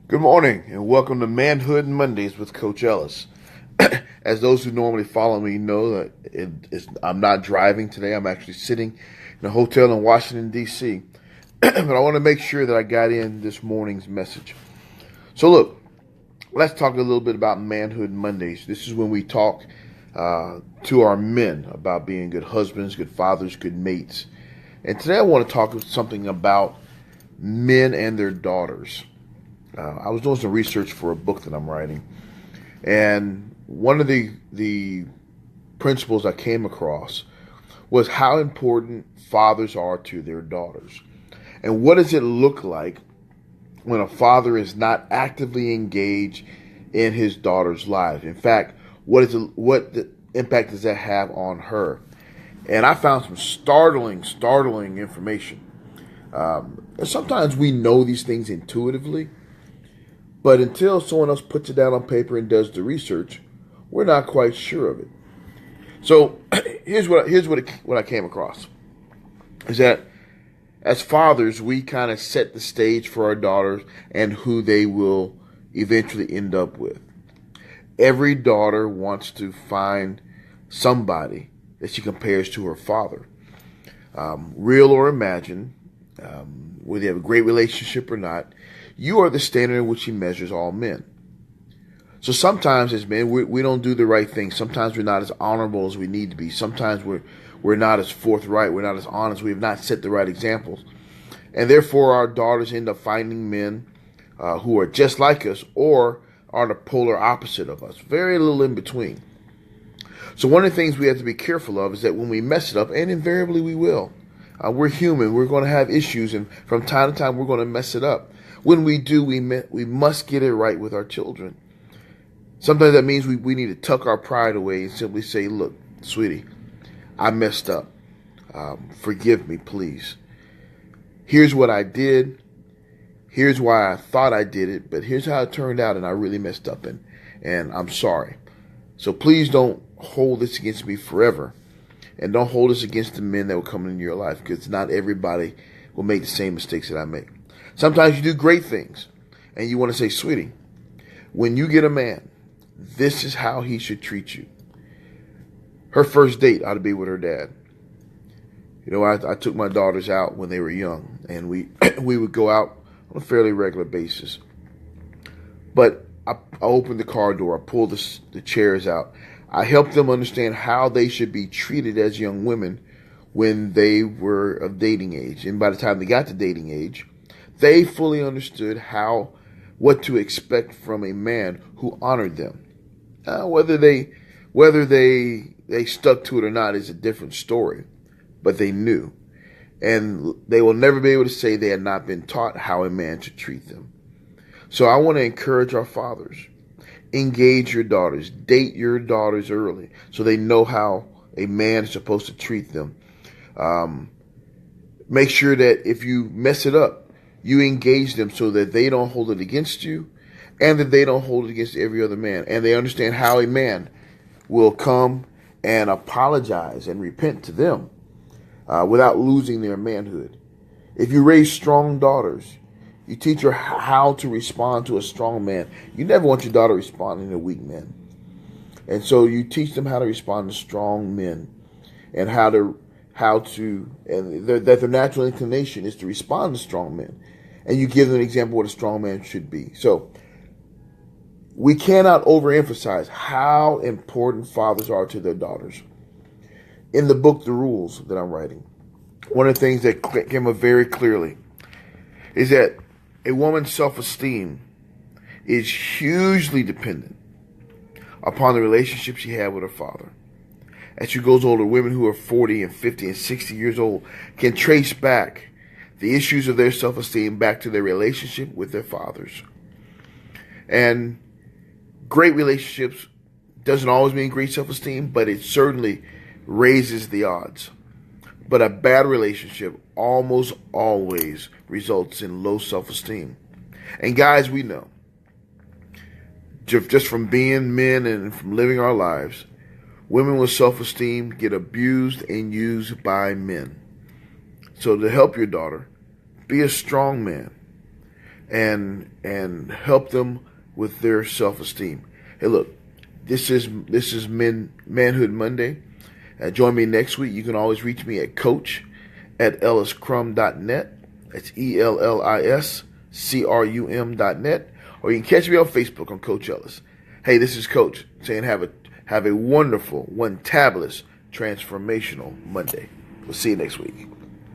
Good morning and welcome to Manhood Mondays with Coach Ellis. As those who normally follow me know, that I'm not driving today. I'm actually sitting in a hotel in Washington, D.C. But I want to make sure that I got in this morning's message. So look, let's talk a little bit about Manhood Mondays. This is when we talk to our men about being good husbands, good fathers, good mates. And today I want to talk something about men and their daughters. I was doing some research for a book that I'm writing, and one of the principles I came across was how important fathers are to their daughters. And what does it look like when a father is not actively engaged in his daughter's life? In fact, what the impact does that have on her? And I found some startling information. Sometimes we know these things intuitively, but until someone else puts it down on paper and does the research, we're not quite sure of it. So here's what I came across is that as fathers, we kind of set the stage for our daughters and who they will eventually end up with. Every daughter wants to find somebody that she compares to her father, real or imagined, whether they have a great relationship or not. You are the standard in which he measures all men. So sometimes as men, we don't do the right thing. Sometimes we're not as honorable as we need to be. Sometimes we're not as forthright. We're not as honest. We have not set the right examples. And therefore our daughters end up finding men who are just like us or are the polar opposite of us. Very little in between. So one of the things we have to be careful of is that when we mess it up, and invariably we will, we're human. We're going to have issues, and from time to time we're going to mess it up. When we do, we must get it right with our children. Sometimes that means we need to tuck our pride away and simply say, look, sweetie, I messed up. Forgive me, please. Here's what I did. Here's why I thought I did it, but here's how it turned out, and I really messed up, and I'm sorry. So please don't hold this against me forever, and don't hold this against the men that will come into your life, because not everybody will make the same mistakes that I make. Sometimes you do great things, and you want to say, sweetie, when you get a man, this is how he should treat you. Her first date ought to be with her dad. You know, I took my daughters out when they were young, and we would go out on a fairly regular basis. But I opened the car door, I pulled the chairs out. I helped them understand how they should be treated as young women when they were of dating age. And by the time they got to dating age, they fully understood what to expect from a man who honored them. Whether they stuck to it or not is a different story, but they knew. And they will never be able to say they had not been taught how a man should treat them. So I want to encourage our fathers. Engage your daughters. Date your daughters early so they know how a man is supposed to treat them. Make sure that if you mess it up, you engage them so that they don't hold it against you and that they don't hold it against every other man. And they understand how a man will come and apologize and repent to them without losing their manhood. If you raise strong daughters, you teach her how to respond to a strong man. You never want your daughter responding to weak men. And so you teach them how to respond to strong men and that their natural inclination is to respond to strong men. And you give them an example of what a strong man should be. So we cannot overemphasize how important fathers are to their daughters. In the book, The Rules, that I'm writing, one of the things that came up very clearly is that a woman's self-esteem is hugely dependent upon the relationship she had with her father. As she goes older, women who are 40 and 50 and 60 years old can trace back the issues of their self-esteem back to their relationship with their fathers. And great relationships doesn't always mean great self-esteem, but it certainly raises the odds. But a bad relationship almost always results in low self-esteem. And guys, we know, just from being men and from living our lives, women with self-esteem get abused and used by men. So to help your daughter, be a strong man. and help them with their self-esteem. Hey, look, this is Manhood Monday. Join me next week. You can always reach me at coach@elliscrum.net. That's ELLISCRUM.net. Or you can catch me on Facebook on Coach Ellis. Hey, this is Coach saying have a wonderful, one-tabulous, transformational Monday. We'll see you next week.